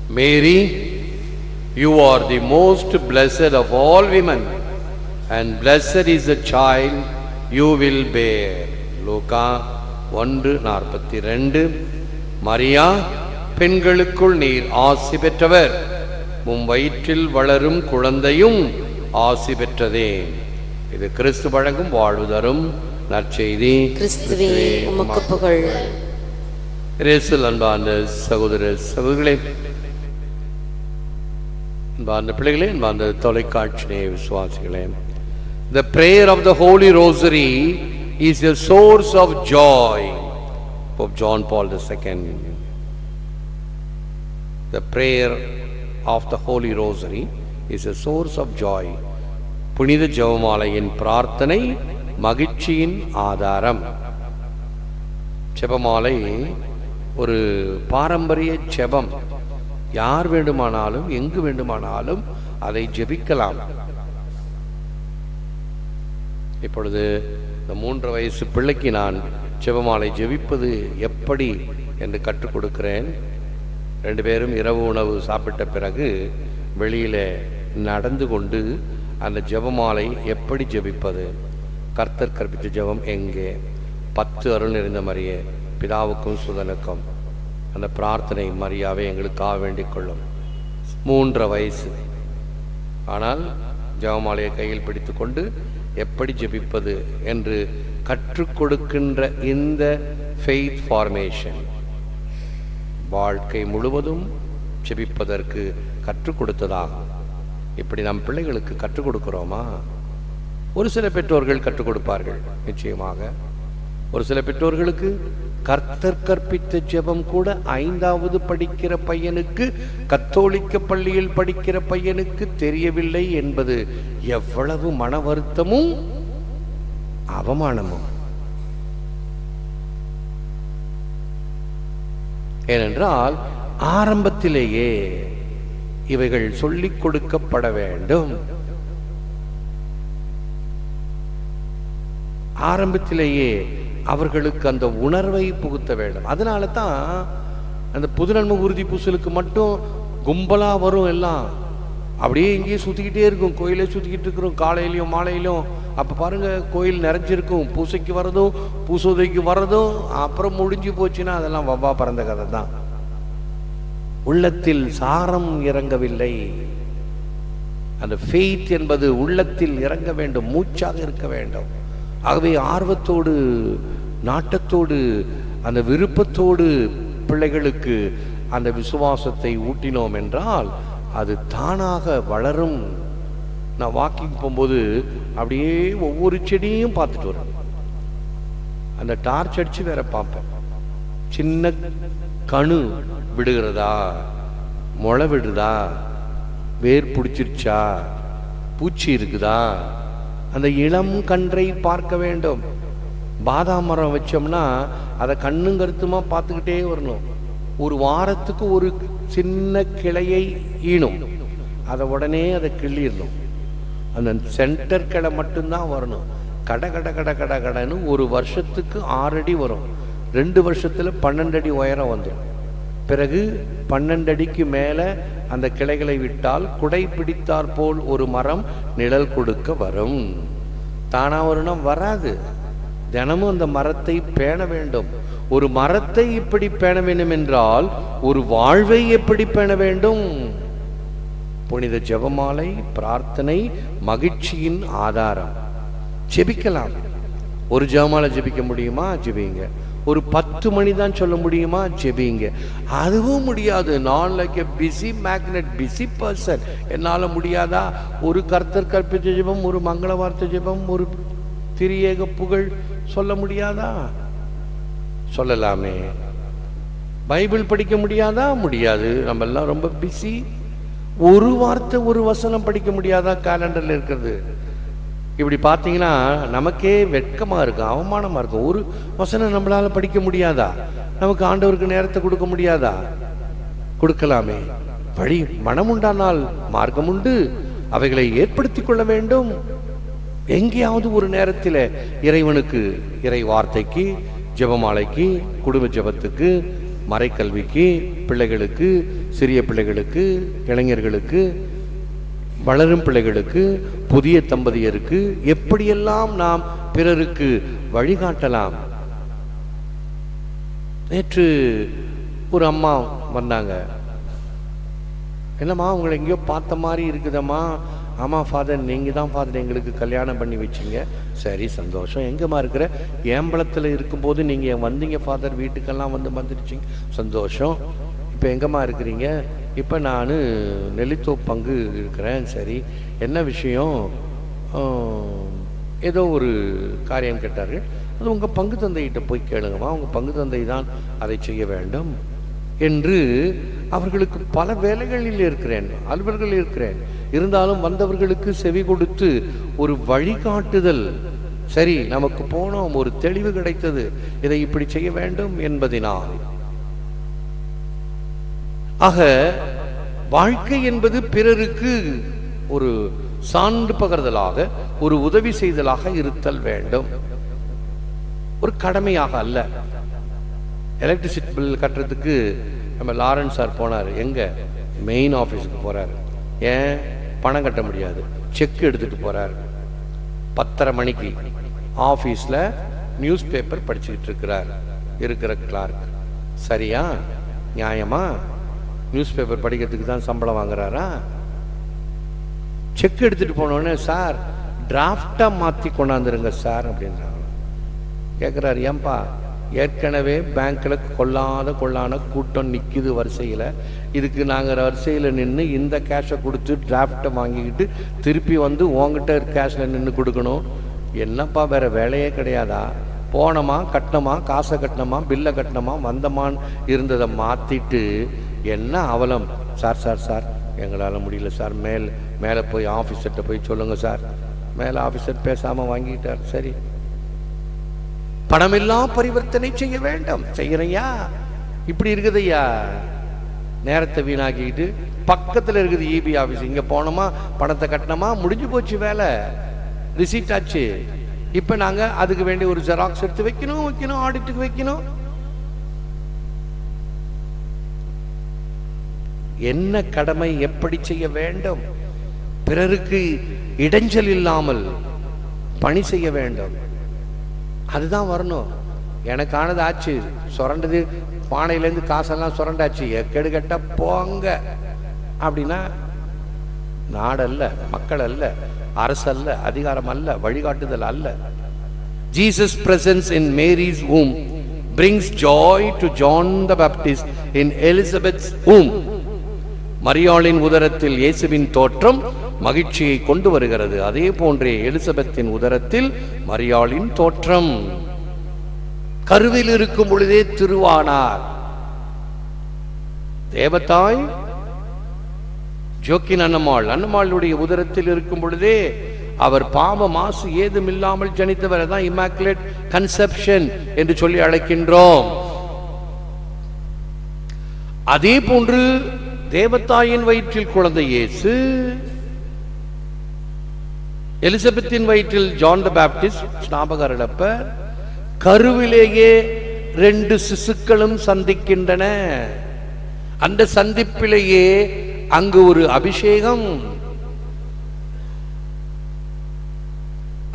Mary, you are the most blessed of all women, and blessed is the child you will bear. லூக்கா 1:42. மரியா, பெண்களுக்குள் நீர் ஆசி பெற்றவர், உம் வயிற்றில் வளரும் குழந்தையும் ஆசி பெற்றதே. இது கிறிஸ்து வழங்கும் வாழ்வு தரும் நற்செய்தி. கிறிஸ்துவே உமக்கு புகழ். இயேசுவில் அன்பார்ந்த சகோதர சகோதரிகளே, அன்பார்ந்த பிள்ளைகளே, அன்பார்ந்த தொலைக்காட்சி விசுவாசிகளே, the prayer of the Holy Rosary is a source of joy. Pope John Paul II. The prayer of the Holy Rosary is a source of joy. புனித ஜெபமாலையின் பிரார்த்தனை மகிழ்ச்சியின் ஆதாரம். ஜெபமாலை ஒரு பாரம்பரிய ஜெபம். யார் வேண்டுமானாலும் எங்கு வேண்டுமானாலும் அதை ஜெபிக்கலாம். இப்பொழுது இந்த 3 வயசு பிள்ளைக்கு நான் ஜெபமாலை ஜெபிப்பது எப்படி என்று கற்றுக் கொடுக்கிறேன். 2 பேரும் இரவு உணவு சாப்பிட்ட பிறகு வெளியில நடந்து கொண்டு அந்த ஜெபமாலை எப்படி ஜெபிப்பது, கர்த்தர் கற்பித்த ஜெபம் எங்கே, 10 அருள் நிறைந்த மரியே, பிதாவுக்கும் சுதனுக்கும், அந்த பிரார்த்தனை மரியாவை எங்களுக்காக வேண்டிக் கொள்ளும். 3 வயசு. ஆனால் ஜெபமாலையை கையில் பிடித்து கொண்டு எப்படி ஜெபிப்பது என்று கற்றுக் கொடுக்கின்ற இந்த ஃபெய்த் ஃபார்மேஷன் வாழ்க்கை முழுவதும் ஜெபிப்பதற்கு கற்றுக் கொடுத்ததாகும். இப்படி நம் பிள்ளைகளுக்கு கற்றுக் கொடுக்கிறோமா? ஒரு சில பெற்றோர்கள் கற்றுக் கொடுப்பார்கள் நிச்சயமாக. ஒரு சில பெற்றோர்களுக்கு கர்த்தர் கற்பித்த ஜெபம் கூட 5வது படிக்கிற பையனுக்கு, கத்தோலிக்க பள்ளியில் படிக்கிற பையனுக்கு தெரியவில்லை என்பது எவ்வளவு மன வருத்தமும் அவமானமும். ஏனென்றால் ஆரம்பத்திலேயே இவைகள் சொல்லிக் கொடுக்கப்பட வேண்டும். ஆரம்பத்திலேயே அவர்களுக்கு அந்த உணர்வை புகுத்த வேண்டும். அதனால தான் அந்த புதுநன்மை உறுதி பூசலுக்கு மட்டும் கும்பலா வரும். எல்லாம் அப்படியே இங்கேயே சுத்திக்கிட்டே இருக்கும். கோயிலே சுத்திக்கிட்டு இருக்கிறோம் காலையிலையும் மாலையிலும். அப்ப பாருங்க, கோயில் நிறைஞ்சிருக்கும். பூசைக்கு வரதும் பூசோதைக்கு வரதும் அப்புறம் முடிஞ்சு போச்சுன்னா அதெல்லாம் வவ்வா பறந்த கதை தான். உள்ளத்தில் சாரம் இறங்கவில்லை. அந்த ஃபெய்த் என்பது உள்ளத்தில் இறங்க வேண்டும், மூச்சாக இருக்க வேண்டும். ஆகவே ஆர்வத்தோடு, நாட்டத்தோடு, அந்த விருப்பத்தோடு பிள்ளைகளுக்கு அந்த விசுவாசத்தை ஊட்டினோம் என்றால் அது தானாக வளரும். நான் வாக்கிங் போகும்போது அப்படியே ஒவ்வொரு செடியும் பார்த்துட்டு வரேன். அந்த டார்ச் அடிச்சு வேற பார்ப்பேன். சின்ன கணு விடுகிறதா, முளை விடுறதா, வேர் பிடிச்சிருச்சா, பூச்சி இருக்குதா, அந்த இளம் கன்றை பார்க்க வேண்டும். பாதாம் மரம் வச்சோம்னா அதை கண்ணும் கருத்துமா பார்த்துக்கிட்டே வரணும். ஒரு வாரத்துக்கு ஒரு சின்ன கிளையை ஈனும், அதை உடனே அதை கிள்ளிடணும். அந்த சென்டர் கிளை மட்டும்தான் வரணும். கடை கடை கடை கடை கடைன்னு ஒரு வருஷத்துக்கு 6 அடி வரும். 2 வருஷத்துல 12 அடி உயரம் வந்துடும். பிறகு 12 அடிக்கு மேலே அந்த கிளைகளை விட்டால் குடை பிடித்தாற் போல் ஒரு மரம் நிழல் கொடுக்க வரும். தானா வருணம் வராது. தினமும் அந்த மரத்தை பேண வேண்டும். ஒரு மரத்தை இப்படி பேண வேண்டும் என்றால் ஒரு வாழ்வை எப்படி பேண வேண்டும்? புனித ஜெபமாலை பிரார்த்தனை மகிழ்ச்சியின் ஆதாரம். ஜெபிக்கலாம். ஒரு ஜெபமாலை ஜெபிக்க முடியுமா? ஜெபிங்க. ஒரு 10 மணி தான் சொல்ல முடியுமா? ஜெபிங்க. அதுவும் முடியாது. நான் like a busy magnet, busy person. என்னால் முடியாதா? ஒரு கர்த்தர் கற்பித்த ஜெபம், ஒரு மங்கள வார்த்தை ஜெபம், ஒரு திரியேக புகழ் சொல்ல முடியாதா? சொல்லலாமே. பைபிள் படிக்க முடியாதா? முடியாது. நம்ம எல்லாம் ரொம்ப பிஸி. ஒரு வார்த்தை, ஒரு வசனம் படிக்க முடியாதா? கேலண்டர்ல இருக்கிறது. இப்படி பார்த்தீங்கன்னா நமக்கே வெட்கமா இருக்கும், அவமானமா இருக்கும். ஒரு வசனம் நம்மளால படிக்க முடியாதா? நமக்கு ஆண்டவருக்கு நேரத்தை கொடுக்க முடியாதா? கொடுக்கலாமே. வழி மனம் உண்டானால் மார்க்கம் உண்டு. அவைகளை ஏற்படுத்தி கொள்ள வேண்டும். எங்கேயாவது ஒரு நேரத்தில் இறைவனுக்கு, இறை வார்த்தைக்கு, ஜெபமாலைக்கு, குடும்ப ஜெபத்துக்கு, மறைக்கல்விக்கு, பிள்ளைகளுக்கு, சிறிய பிள்ளைகளுக்கு, இளைஞர்களுக்கு, வளரும் பிள்ளைகளுக்கு, புதிய தம்பதியருக்கு எப்படியெல்லாம் நாம் பிறருக்கு வழிகாட்டலாம். நேற்று ஒரு அம்மா வந்தாங்க. என்னம்மா உங்களை எங்கேயோ பார்த்த மாதிரி இருக்குதம்மா. ஆமாம் ஃபாதர், நீங்கள் தான் ஃபாதர் எங்களுக்கு கல்யாணம் பண்ணி வச்சிங்க. சரி, சந்தோஷம். எங்கேம்மா இருக்கிற? ஏம்பலத்தில் இருக்கும்போது நீங்கள் வந்தீங்க ஃபாதர், வீட்டுக்கெல்லாம் வந்துடுச்சிங்க. சந்தோஷம். இப்போ எங்கேம்மா இருக்கிறீங்க? இப்போ நான் நெல்லித்தோப்பு பங்கு இருக்கிறேன். சரி, என்ன விஷயம்? ஏதோ ஒரு காரியம் கேட்டார்கள். அது உங்கள் பங்கு தந்தைகிட்ட போய் கேளுங்கம்மா, உங்கள் பங்கு தந்தை தான் அதை செய்ய வேண்டும் என்று. அவர்களுக்கு பல வேலைகளில் இருக்கிறேன், அலுவல்களில் இருக்கிறேன். இருந்தாலும் வந்தவர்களுக்கு செவி கொடுத்து ஒரு வழிகாட்டுதல். சரி, நமக்கு போனோம், ஒரு தெளிவு கிடைத்தது, இதை இப்படி செய்ய வேண்டும் என்பதினால். ஆக வாழ்க்கை என்பது பிறருக்கு ஒரு சான்று பகர்தலாக, ஒரு உதவி செய்தலாக இருத்தல் வேண்டும், ஒரு கடமையாக அல்ல. எலக்ட்ரிசிட்டி பில் கட்டுறதுக்கு நம்ம லாரன்ஸ் சார் போனார். எங்க? மெயின் ஆஃபீஸுக்கு போறாரு. ஏன்? பணம் கட்ட முடியாது, செக் எடுத்துட்டு போறார். 10:30 மணிக்கு ஆஃபீஸில் நியூஸ் பேப்பர் படிச்சுக்கிட்டு இருக்கிற கிளார்க். சரியா? நியாயமா? நியூஸ் பேப்பர் படிக்கிறதுக்கு தான் சம்பளம் வாங்குறாரா? செக் எடுத்துட்டு போனோடனே, சார் டிராஃப்டா மாற்றி கொண்டாந்துருங்க சார் அப்படின்றாங்க. கேட்குறாரு, ஏன்பா? ஏற்கனவே பேங்க்கில் கொள்ளான கூட்டம் நிற்கிது வரிசையில். இதுக்கு நாங்கள் வரிசையில் நின்று இந்த கேஷை கொடுத்து டிராஃப்டை வாங்கிக்கிட்டு திருப்பி வந்து உங்ககிட்ட கேஷில் நின்று கொடுக்கணும். என்னப்பா வேறு வேலையே கிடையாதா? போனோமா, கட்டினோமா, காசை கட்டினோமா, பில்லை கட்டினோமா, வந்தமான்னு இருந்ததை மாற்றிட்டு என்ன அவலம்? சார் சார் சார் எங்களால் முடியல சார், மேலே போய் ஆஃபீஸர்கிட்ட போய் சொல்லுங்கள் சார். மேலே ஆஃபீஸர் பேசாமல் வாங்கிட்டார். சரி, பணமெல்லாம் பரிவர்த்தனை செய்ய வேண்டும். செய்யறையா? இப்படி இருக்குதையா, நேரத்தை வீணாக்கிட்டு. பக்கத்தில் இருக்குது இபி ஆஃபீஸ், இங்கே போனோமா, பணத்தை கட்டினோமா, முடிஞ்சு போச்சு வேலை, ரிசீட் ஆச்சு. இப்போ நாங்கள் அதுக்கு வேண்டிய ஒரு ஜெராக்ஸ் எடுத்து வைக்கணும், ஆடிட்டுக்கு வைக்கணும். என்ன கடமை, எப்படி செய்ய வேண்டும்? பிறருக்கு இடைஞ்சல் இல்லாமல் பணி செய்ய வேண்டும். அதுதான் வரணும். எனக்கானது ஆச்சு, சுரண்டது, பானையிலேருந்து காசெல்லாம் சுரண்டாச்சு, எக்கெடு கட்ட போங்க அப்படின்னா நாடு அல்ல, மக்கள் அல்ல, அரசு அல்ல, அதிகாரம் அல்ல, வழிகாட்டுதல் அல்ல. Jesus' presence in Mary's womb brings joy to John the Baptist in Elizabeth's womb. மரியாளின் உதரத்தில் இயேசுவின் தோற்றம் மகிழ்ச்சியை கொண்டு வருகிறது. அதே போன்றே எலிசபெத்தின் உதரத்தில் மரியாளின் தோற்றம். கருவில் இருக்கும் பொழுதே திருவானார். தேவதாய் ஜோக்கின் அன்னமாளுடைய உதரத்தில் இருக்கும் பொழுதே அவர் பாவ மாசு ஏதும் இல்லாமல் ஜனித்தவர். தான் இமாக்குலேட் கன்செப்ஷன் என்று சொல்லி அழைக்கின்றோம். அதே போன்று தேவதாயின் வயிற்றில் குழந்தை இயேசு, எலிசபெத்தின் வயிற்றில் ஜான் த பாப்டிஸ்ட், ஸ்நாபகரப்பர். கருவிலேயே 2 சிசுக்களும் சந்திக்கின்றன. அந்த சந்திப்பிலேயே அங்கு ஒரு அபிஷேகம்.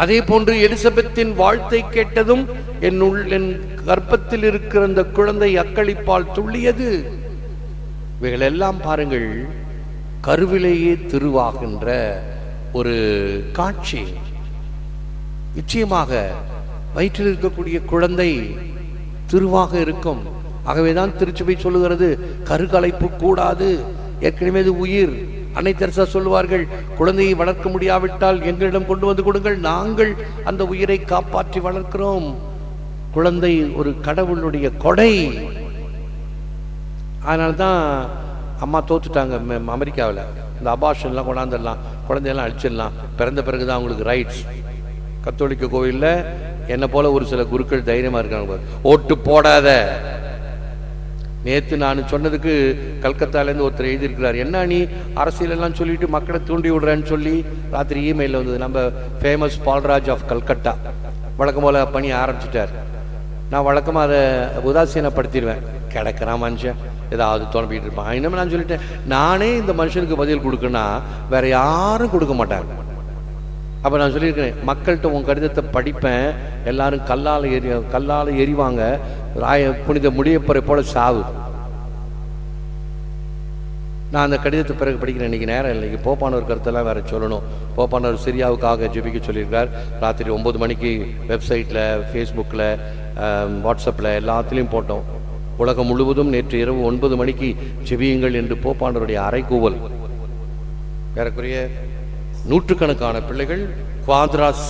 அதே போன்று எலிசபெத்தின் வாழ்த்தை கேட்டதும் என் கர்ப்பத்தில் இருக்கிற அந்த குழந்தை அக்களிப்பால் துள்ளியது. இவைகள் எல்லாம் பாருங்கள், கருவிலேயே திருவாகின்ற ஒரு காட்சி. நிச்சயமாக வயிற்றில் இருக்கக்கூடிய குழந்தை திருவாக இருக்கும். ஆகவேதான் திருச்சபை சொல்லுகிறது, கருக்கலைப்பு கூடாது. ஏற்கனவே உயிர். அன்னை தெரசா சொல்லுவார்கள், குழந்தையை வளர்க்க முடியாவிட்டால் எங்களிடம் கொண்டு வந்து கொடுங்கள், நாங்கள் அந்த உயிரை காப்பாற்றி வளர்க்கிறோம். குழந்தை ஒரு கடவுளுடைய கொடை. அதனால்தான் அம்மா தோத்துட்டாங்க அமெரிக்காவில். இந்த அபார்ஷன்லாம் கொண்டாந்துடலாம், குழந்தையெல்லாம் அழிச்சிடலாம், பிறந்த பிறகுதான் அவங்களுக்கு ரைட்ஸ். கத்தோலிக்க கோவிலில் என்னை போல ஒரு சில குருக்கள் தைரியமா இருக்காங்க, ஓட்டு போடாத. நேற்று நான் சொன்னதுக்கு கல்கத்தாலேருந்து ஒருத்தர் எழுதியிருக்கிறார், என்ன நீ அரசியலெல்லாம் சொல்லிட்டு மக்களை தூண்டி விடுறேன்னு சொல்லி ராத்திரி இமெயில் வந்தது. நம்ம ஃபேமஸ் பால்ராஜ் ஆஃப் கல்கட்டா வழக்கம் போல பணி ஆரம்பிச்சிட்டார். நான் வழக்கமாக அதை உதாசீனப்படுத்திடுவேன். கிடக்கிறான் மனுஷன், ஏதாவது தோணப்பிட்டு இருப்பான். இன்னும் நான் சொல்லிட்டேன், நானே இந்த மனுஷனுக்கு பதில் கொடுக்கணும்னா வேற யாரும் கொடுக்க மாட்டாங்க. அப்போ நான் சொல்லியிருக்கிறேன், மக்கள்கிட்ட உன் கடிதத்தை படிப்பேன், எல்லாரும் கல்லால் எறிவாங்க, புனித முடியப்பறை போல சாவு. நான் அந்த கடிதத்தை பிறகு படிக்கிறேன். இன்றைக்கி நேரம் இல்லை, போப்பானவர் கருத்தெல்லாம் வேறு சொல்லணும். போப்பானவர் சிரியாவுக்காக ஜெபிக்க சொல்லியிருக்கார். ராத்திரி 9 மணிக்கு வெப்சைட்டில், ஃபேஸ்புக்கில், வாட்ஸ்அப்பில் எல்லாத்துலேயும் போட்டோம். உலகம் முழுவதும் நேற்று இரவு 9 மணிக்கு ஜெபியுங்கள் என்று போப்பானவருடைய அறைகூவல். ஏறக்குறைய நூற்றுக்கணக்கான பிள்ளைகள் குவாத்ராஸ்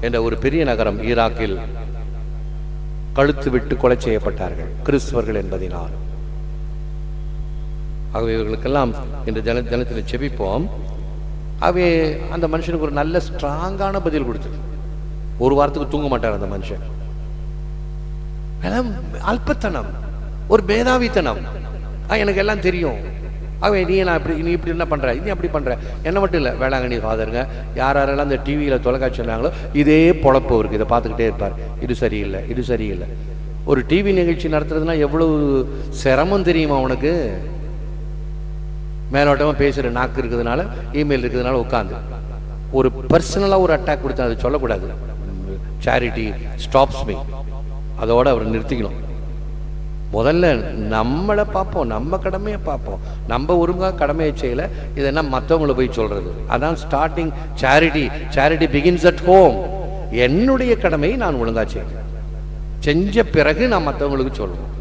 என்ற ஒரு பெரிய நகரம் ஈராக்கில் கழுத்து விட்டு கொலை செய்யப்பட்டார்கள், கிறிஸ்தவர்கள் என்பதினால். ஆகவே இவர்களுக்கெல்லாம் இந்த தினத்தில் செபிப்போம். ஆகவே அந்த மனுஷனுக்கு ஒரு நல்ல ஸ்ட்ராங்கான பதில் கொடுத்து, ஒரு வாரத்துக்கு தூங்க மாட்டார் அந்த மனுஷன். அல்பத்தனம், ஒரு மேதாவித்தனம். எனக்கு எல்லாம் தெரியும், ஆகவே நீ இப்படி என்ன பண்ற, நீ அப்படி பண்ற. என்ன மட்டும் இல்லை, வேளாங்கண்ணி ஃபாதருங்க யாரெல்லாம் இந்த டிவியில் தொலைக்காட்சி சொன்னாங்களோ இதே பொழப்பு இருக்கு, இதை பார்த்துக்கிட்டே இருப்பார். இது சரியில்லை, இது சரியில்லை. ஒரு டிவி நிகழ்ச்சி நடத்துறதுனா எவ்வளவு சிரமம் தெரியுமா உனக்கு? மேலோட்டமாக பேசுகிற நாக்கு இருக்கிறதுனால, இமெயில் இருக்கிறதுனால உட்காந்து ஒரு பர்சனலாக ஒரு அட்டாக் கொடுத்தா அது சொல்லக்கூடாது. சேரிட்டி ஸ்டாப்ஸ் மீ, அதோட அவர் நிறுத்திக்கணும். முதல்ல நம்மளை பார்ப்போம், நம்ம கடமையை பார்ப்போம். நம்ம ஒழுங்காக கடமையை செய்யலை, இதென்ன மற்றவங்களை போய் சொல்கிறது. அதான் starting charity. Charity begins at home. என்னுடைய கடமையை நான் ஒழுங்காக செய்யணும், செஞ்ச பிறகு நான் மற்றவங்களுக்கு சொல்லுவோம்.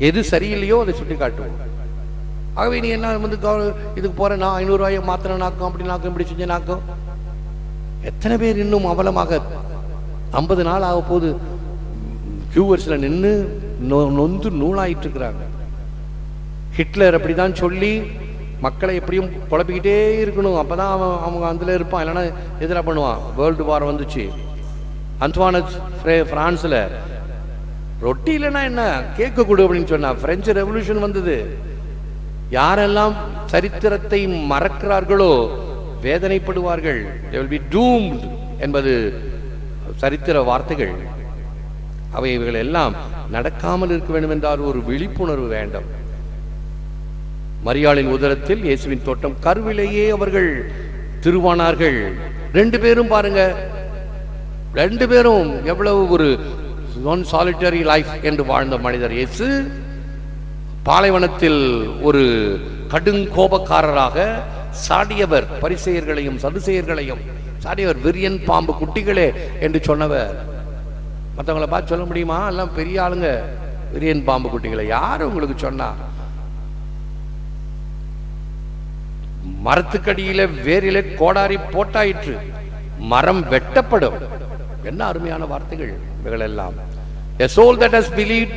எது சரியில்லையோ அதை சுட்டி காட்டுவோம். ஆகவே நீ என்ன இதுக்கு போற, நான் 500 ரூபாயை மாத்திர நாக்கும், அப்படி நாக்கும், இப்படி செஞ்ச நாக்கும். எத்தனை பேர் இன்னும் அவலமாக 50 நாள் ஆக போது கியூவர்ஸ்ல நின்று நொந்து நூலாயிட்டு இருக்கிறாங்க. ஹிட்லர் அப்படிதான் சொல்லி மக்களை எப்படியும் குழப்பிக்கிட்டே இருக்கணும், அப்பதான் அவங்க அதுல இருப்பான், இல்லைன்னா எதிராக பண்ணுவான். வேர்ல்டு வார் வந்துச்சு. அன்ட்வானஸ் பிரான்ஸ்ல ரொட்டி இல்லைன்னா என்ன கேட்க கொடு அப்படின்னு சொன்னா. பிரெஞ்சு ரெவல்யூஷன் வந்தது. யாரெல்லாம் சரித்திரத்தை மறக்கிறார்களோ வேதனைப்படுவார்கள். they will be doomed என்பது சரித்திர வார்த்தைகள். அவை இவைகள் எல்லாம் நடக்காமல் இருக்க வேண்டும் என்றால் ஒரு விழிப்புணர்வு வேண்டும். மரியாளின் உதரத்தில் இயேசுவின் தோட்டம், கருவிலேயே அவர்கள் திருவானார்கள். 2 பேரும் பாருங்க, 2 பேரும் எவ்வளவு ஒரு சாலிட்டரி லைஃப் என்று வாழ்ந்த மனிதர் இயேசு. பாலைவனத்தில் ஒரு கடுங்கோபக்காரராக சாடியவர், பரிசேயர்களையும் சதுசேயர்களையும் சாடியவர். விரியன் பாம்பு குட்டிகளே என்று சொன்னவர். மற்றவங்களை பார்த்து சொல்ல முடியுமா? எல்லாம் பெரிய ஆளுங்க. விரியன் பாம்பு குட்டிகளை யாரு உங்களுக்கு சொன்னா? மரத்துக்கடியில வேரிலே கோடாரி போட்டாயிற்று, மரம் வெட்டப்படும். என்ன அருமையான வார்த்தைகள் இவைகள் எல்லாம். A soul that has believed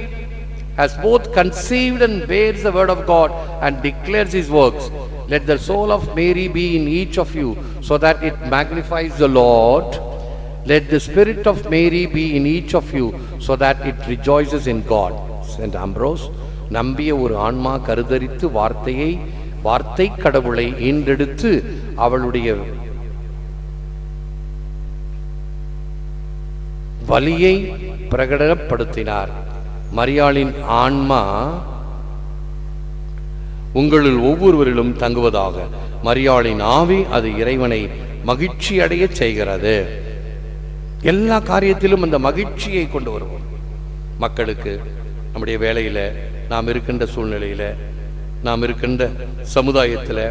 has both conceived and bears the word of God and declares his works. Let the soul of Mary be in each of you so that it magnifies the Lord. Let the spirit of Mary be in each of you so that it rejoices in God. Saint Ambrose, நம்பிய ஒரு ஆன்மா கருதரித்து வார்த்தை கடவுளை ஈண்டெடுத்து அவளுடைய வலியை பிரகடனப்படுத்தினார். மரியாளின் ஆன்மா உங்களுள் ஒவ்வொருவரிலும் தங்குவதாக. மரியாளின் ஆவி அது இறைவனை மகிழ்ச்சி அடைய செய்கிறது. எல்லா காரியத்திலும் அந்த மகிழ்ச்சியை கொண்டு வருவோம் மக்களுக்கு. நம்முடைய வேலையில, நாம் இருக்கின்ற சூழ்நிலையில, நாம் இருக்கின்ற சமுதாயத்தில்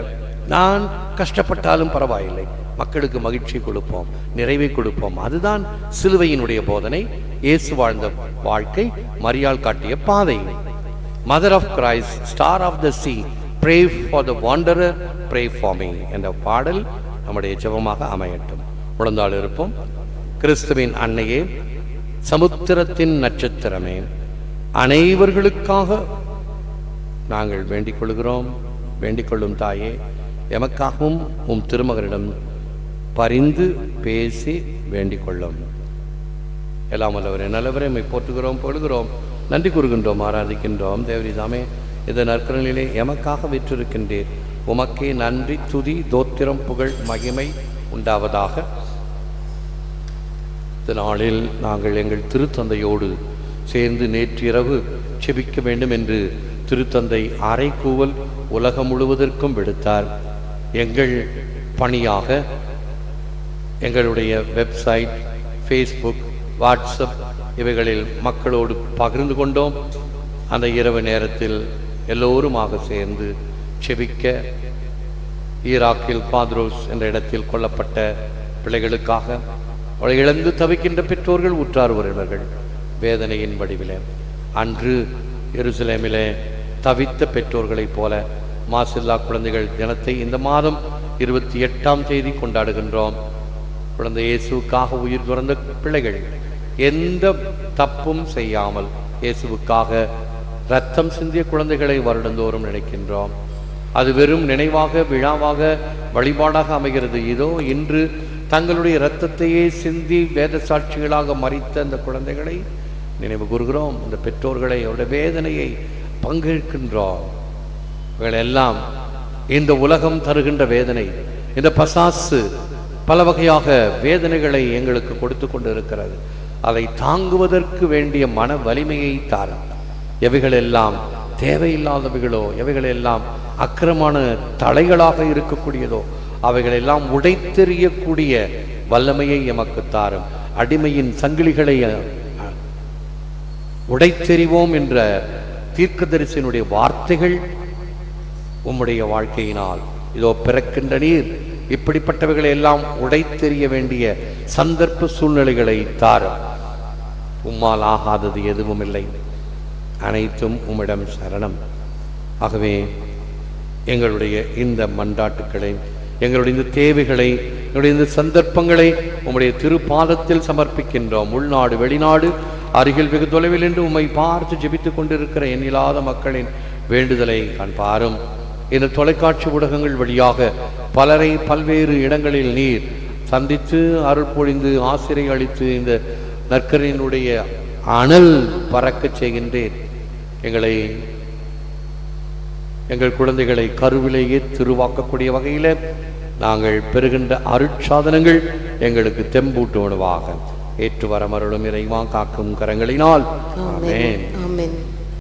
நான் கஷ்டப்பட்டாலும் பரவாயில்லை, மக்களுக்கு மகிழ்ச்சி கொடுப்போம், நிறைவை கொடுப்போம். அதுதான் சிலுவையினுடைய போதனை, இயேசு வாழ்ந்த வாழ்க்கை, மரியாள் காட்டிய பாதை. Mother of Christ, star of the sea, pray for the wanderer, pray for me என்ற பாடல் நம்முடைய ஜெபமாக அமையட்டும். முழந்தாள் இருப்போம். கிறிஸ்துவின் அன்னையே, சமுத்திரத்தின் நட்சத்திரமே, அனைவர்களுக்காக நாங்கள் வேண்டிக் கொள்கிறோம். வேண்டிக் கொள்ளும் தாயே, எமக்காகவும் உம் திருமகனிடம் பரிந்து பேசி வேண்டிக் கொள்ளும். எல்லாம் வல்லவரே, நல்லவரே, போற்றுகிறோம், பொழுகிறோம், நன்றி கூறுகின்றோம், ஆராதிக்கின்றோம். தேவரிதாமே, இந்த நற்கரணிலே எமக்காக விற்றிருக்கின்றீர். உமக்கே நன்றி, துதி, தோத்திரம், புகழ், மகிமை உண்டாவதாக. இந்த நாளில் நாங்கள் எங்கள் திருத்தந்தையோடு சேர்ந்து நேற்று இரவு செபிக்க வேண்டும் என்று திருத்தந்தை அறைகூவல் உலகம் முழுவதற்கும் விடுத்தார். எங்கள் பணியாக எங்களுடைய வெப்சைட், ஃபேஸ்புக், வாட்ஸ்அப் இவைகளில் மக்களோடு பகிர்ந்து கொண்டோம். அந்த இரவு நேரத்தில் எல்லோருமாக சேர்ந்து செபிக்க ஈராக்கில் பாத்ரோஸ் என்ற இடத்தில் கொல்லப்பட்ட பிள்ளைகளுக்காக, அவளை இழந்து தவிக்கின்ற பெற்றோர்கள், உற்றார் உறவினர்கள் வேதனையின் வடிவிலே, அன்று எருசலேமிலே தவித்த பெற்றோர்களைப் போல மாசில்லா குழந்தைகள் தினத்தை இந்த மாதம் 28ஆம் தேதி கொண்டாடுகின்றோம். குழந்தை இயேசுவுக்காக உயிர் துறந்த பிள்ளைகள், எந்த தப்பும் செய்யாமல் இயேசுவுக்காக இரத்தம் சிந்திய குழந்தைகளை வருடந்தோறும் நினைக்கின்றோம். அது வெறும் நினைவாக, விழாவாக, வழிபாடாக அமைகிறது. இதோ இன்று தங்களுடைய இரத்தத்தையே சிந்தி வேத சாட்சிகளாக மறித்த அந்த குழந்தைகளை நினைவு கூறுகிறோம். இந்த பெற்றோர்களை, அவருடைய வேதனையை பங்கேற்கின்றோம். இவைகளெல்லாம் இந்த உலகம் தருகின்ற வேதனை, இந்த பசாசு பல வகையாக வேதனைகளை எங்களுக்கு கொடுத்து கொண்டு இருக்கிறது. அதை தாங்குவதற்கு வேண்டிய மன வலிமையை தாரும். எவைகளெல்லாம் தேவையில்லாதவைகளோ, எவைகளெல்லாம் அக்கிரமான தலைகளாக இருக்கக்கூடியதோ அவைகளெல்லாம் உடைத்தெறியக்கூடிய வல்லமையை எமக்கு தாரும். அடிமையின் சங்கிலிகளை உடைத்தெறிவோம் என்ற தீர்க்கதரிசனுடைய வார்த்தைகள் உம்முடைய வாழ்க்கையினால் இதோ பிறக்கின்ற நீர் இப்படிப்பட்டவைகளை எல்லாம் உடைத்தெறிய வேண்டிய சந்தர்ப்ப சூழ்நிலைகளை தாரும். உம்மால் ஆகாதது எதுவும் இல்லை, அனைத்தும் உம்மிடம் சரணம். ஆகவே எங்களுடைய இந்த மன்றாட்டுக்களை, எங்களுடைய இந்த தேவைகளை, எங்களுடைய இந்த சந்தர்ப்பங்களை உம்முடைய திருப்பாதத்தில் சமர்ப்பிக்கின்றோம். உள்நாடு வெளிநாடு அருகில் வெகு தொலைவில் என்று உம்மை பார்த்து ஜெபித்துக் கொண்டிருக்கிற எண்ணில்லாத மக்களின் வேண்டுதலை காண்பாரும். இந்த தொலைக்காட்சி ஊடகங்கள் வழியாக பலரை பல்வேறு இடங்களில் நீர் சந்தித்து அருள் பொழிந்து ஆசிரை அளித்து இந்த நற்கரினுடைய அனல் பறக்க செய்கின்றேன். எங்கள் குழந்தைகளை கருவிலேயே திருவாக்கக்கூடிய வகையில் நாங்கள் பெறுகின்ற அருட்சாதனங்கள் எங்களுக்கு தெம்பூட்டு உணவாக ஏற்று வரமருளும் இறைவா காக்கும் கரங்களினால். ஆமென். ஆமென்.